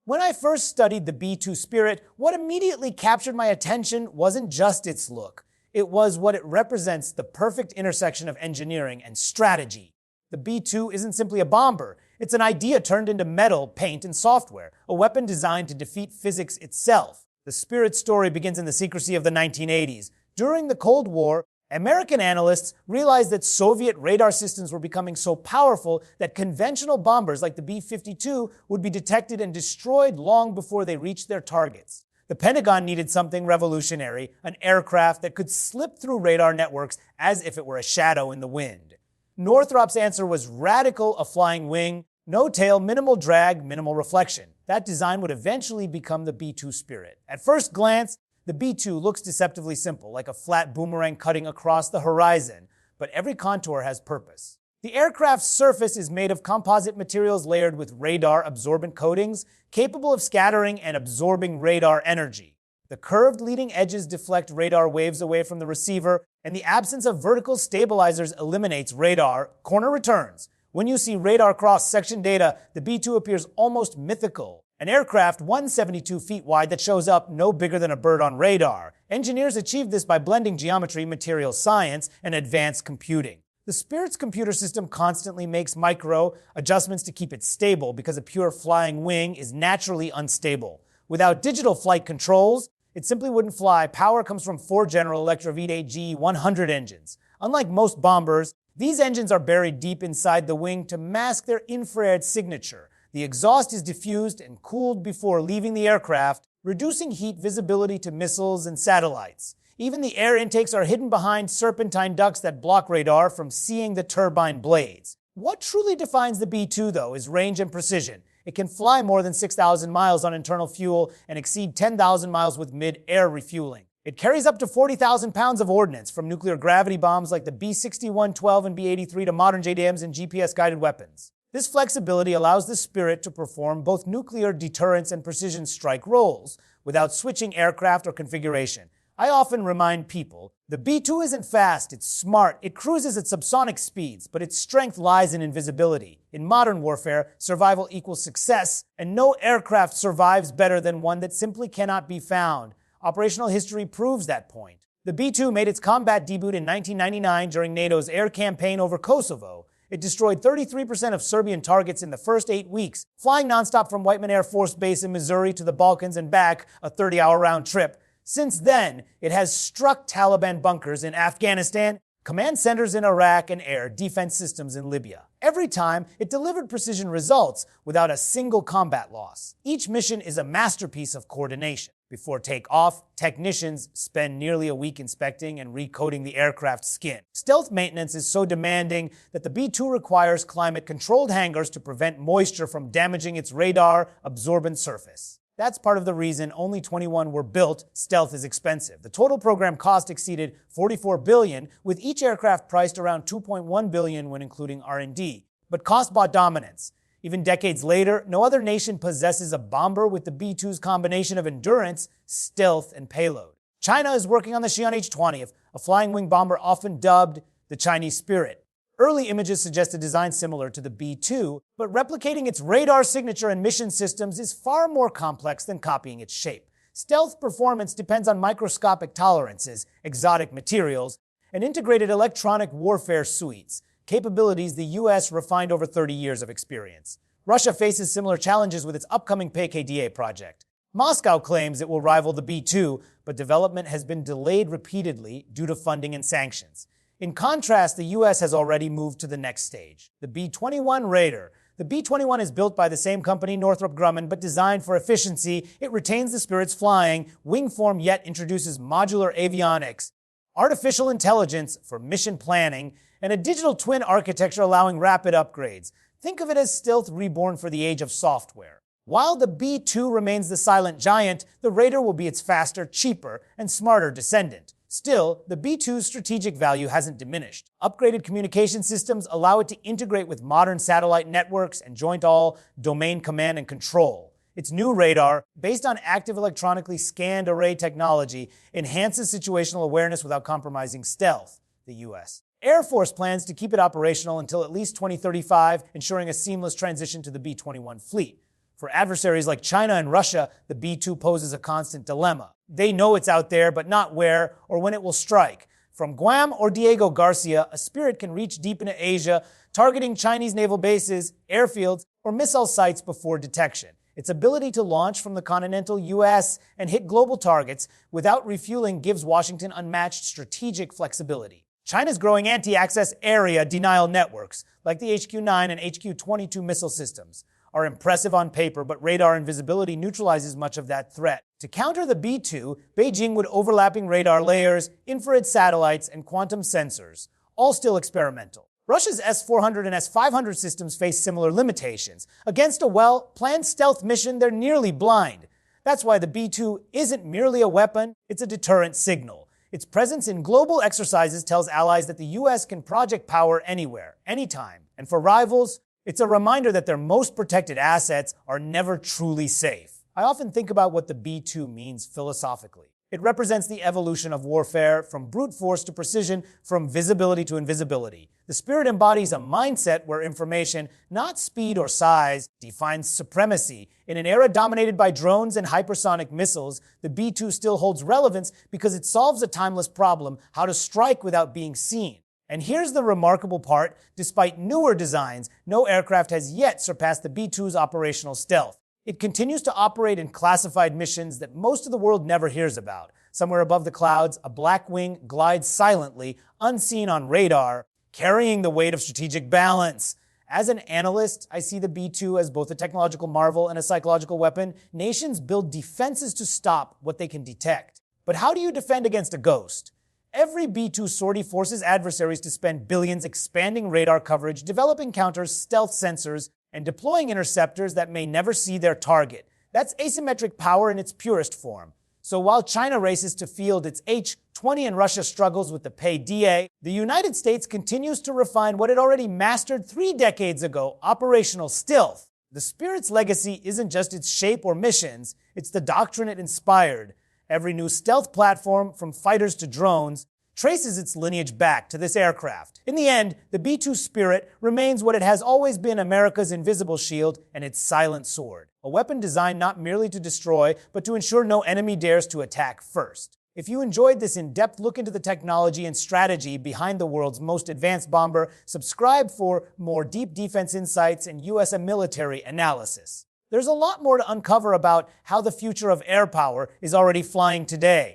When I first studied the B-2 Spirit, what immediately captured my attention wasn't just its look. It was what it represents, the perfect intersection of engineering and strategy. The B-2 isn't simply a bomber. It's an idea turned into metal, paint, and software, a weapon designed to defeat physics itself. The Spirit story begins in the secrecy of the 1980s. During the Cold War, American analysts realized that Soviet radar systems were becoming so powerful that conventional bombers like the B-52 would be detected and destroyed long before they reached their targets. The Pentagon needed something revolutionary, an aircraft that could slip through radar networks as if it were a shadow in the wind. Northrop's answer was radical: a flying wing, no tail, minimal drag, minimal reflection. That design would eventually become the B-2 Spirit. At first glance, the B-2 looks deceptively simple, like a flat boomerang cutting across the horizon, but every contour has purpose. The aircraft's surface is made of composite materials layered with radar-absorbent coatings, capable of scattering and absorbing radar energy. The curved leading edges deflect radar waves away from the receiver, and the absence of vertical stabilizers eliminates radar corner returns. When you see radar cross-section data, the B-2 appears almost mythical. An aircraft 172 feet wide that shows up no bigger than a bird on radar. Engineers achieved this by blending geometry, material science, and advanced computing. The Spirit's computer system constantly makes micro adjustments to keep it stable because a pure flying wing is naturally unstable. Without digital flight controls, it simply wouldn't fly. Power comes from 4 General Electric V8 G100 engines. Unlike most bombers, these engines are buried deep inside the wing to mask their infrared signature. The exhaust is diffused and cooled before leaving the aircraft, reducing heat visibility to missiles and satellites. Even the air intakes are hidden behind serpentine ducts that block radar from seeing the turbine blades. What truly defines the B-2, though, is range and precision. It can fly more than 6,000 miles on internal fuel and exceed 10,000 miles with mid-air refueling. It carries up to 40,000 pounds of ordnance, from nuclear gravity bombs like the B-61-12 and B-83 to modern JDAMs and GPS-guided weapons. This flexibility allows the Spirit to perform both nuclear deterrence and precision strike roles without switching aircraft or configuration. I often remind people, the B-2 isn't fast, it's smart. It cruises at subsonic speeds, but its strength lies in invisibility. In modern warfare, survival equals success, and no aircraft survives better than one that simply cannot be found. Operational history proves that point. The B-2 made its combat debut in 1999 during NATO's air campaign over Kosovo. It destroyed 33% of Serbian targets in the first 8 weeks, flying nonstop from Whiteman Air Force Base in Missouri to the Balkans and back, a 30-hour round trip. Since then, it has struck Taliban bunkers in Afghanistan, command centers in Iraq, and air defense systems in Libya. Every time, it delivered precision results without a single combat loss. Each mission is a masterpiece of coordination. Before takeoff, technicians spend nearly a week inspecting and recoating the aircraft's skin. Stealth maintenance is so demanding that the B-2 requires climate-controlled hangars to prevent moisture from damaging its radar-absorbent surface. That's part of the reason only 21 were built. Stealth is expensive. The total program cost exceeded $44 billion, with each aircraft priced around $2.1 billion when including R&D. But cost bought dominance. Even decades later, no other nation possesses a bomber with the B-2's combination of endurance, stealth, and payload. China is working on the Xi'an H-20, a flying wing bomber often dubbed the Chinese Spirit. Early images suggest a design similar to the B-2, but replicating its radar signature and mission systems is far more complex than copying its shape. Stealth performance depends on microscopic tolerances, exotic materials, and integrated electronic warfare suites, capabilities the U.S. refined over 30 years of experience. Russia faces similar challenges with its upcoming PAK-DA project. Moscow claims it will rival the B-2, but development has been delayed repeatedly due to funding and sanctions. In contrast, the U.S. has already moved to the next stage, the B-21 Raider. The B-21 is built by the same company, Northrop Grumman, but designed for efficiency. It retains the Spirit's flying wing form, yet introduces modular avionics, artificial intelligence for mission planning, and a digital twin architecture allowing rapid upgrades. Think of it as stealth reborn for the age of software. While the B-2 remains the silent giant, the Raider will be its faster, cheaper, and smarter descendant. Still, the B-2's strategic value hasn't diminished. Upgraded communication systems allow it to integrate with modern satellite networks and joint all-domain command and control. Its new radar, based on active electronically scanned array technology, enhances situational awareness without compromising stealth. The U.S. Air Force plans to keep it operational until at least 2035, ensuring a seamless transition to the B-21 fleet. For adversaries like China and Russia, the B-2 poses a constant dilemma. They know it's out there, but not where or when it will strike. From Guam or Diego Garcia, a Spirit can reach deep into Asia, targeting Chinese naval bases, airfields, or missile sites before detection. Its ability to launch from the continental U.S. and hit global targets without refueling gives Washington unmatched strategic flexibility. China's growing anti-access area denial networks, like the HQ-9 and HQ-22 missile systems, are impressive on paper, but radar invisibility neutralizes much of that threat. To counter the B-2, Beijing would overlapping radar layers, infrared satellites, and quantum sensors, all still experimental. Russia's S-400 and S-500 systems face similar limitations. Against a well-planned stealth mission, they're nearly blind. That's why the B-2 isn't merely a weapon, it's a deterrent signal. Its presence in global exercises tells allies that the U.S. can project power anywhere, anytime. And for rivals, it's a reminder that their most protected assets are never truly safe. I often think about what the B-2 means philosophically. It represents the evolution of warfare, from brute force to precision, from visibility to invisibility. The Spirit embodies a mindset where information, not speed or size, defines supremacy. In an era dominated by drones and hypersonic missiles, the B-2 still holds relevance because it solves a timeless problem: how to strike without being seen. And here's the remarkable part: despite newer designs, no aircraft has yet surpassed the B-2's operational stealth. It continues to operate in classified missions that most of the world never hears about. Somewhere above the clouds, a black wing glides silently, unseen on radar, carrying the weight of strategic balance. As an analyst, I see the B-2 as both a technological marvel and a psychological weapon. Nations build defenses to stop what they can detect. But how do you defend against a ghost? Every B-2 sortie forces adversaries to spend billions expanding radar coverage, developing counters, stealth sensors, and deploying interceptors that may never see their target. That's asymmetric power in its purest form. So while China races to field its H-20 and Russia struggles with the PAK-DA, the United States continues to refine what it already mastered 3 decades ago: operational stealth. The Spirit's legacy isn't just its shape or missions, it's the doctrine it inspired. Every new stealth platform, from fighters to drones, traces its lineage back to this aircraft. In the end, the B-2 Spirit remains what it has always been: America's invisible shield and its silent sword. A weapon designed not merely to destroy, but to ensure no enemy dares to attack first. If you enjoyed this in-depth look into the technology and strategy behind the world's most advanced bomber, subscribe for more deep defense insights and U.S. military analysis. There's a lot more to uncover about how the future of air power is already flying today.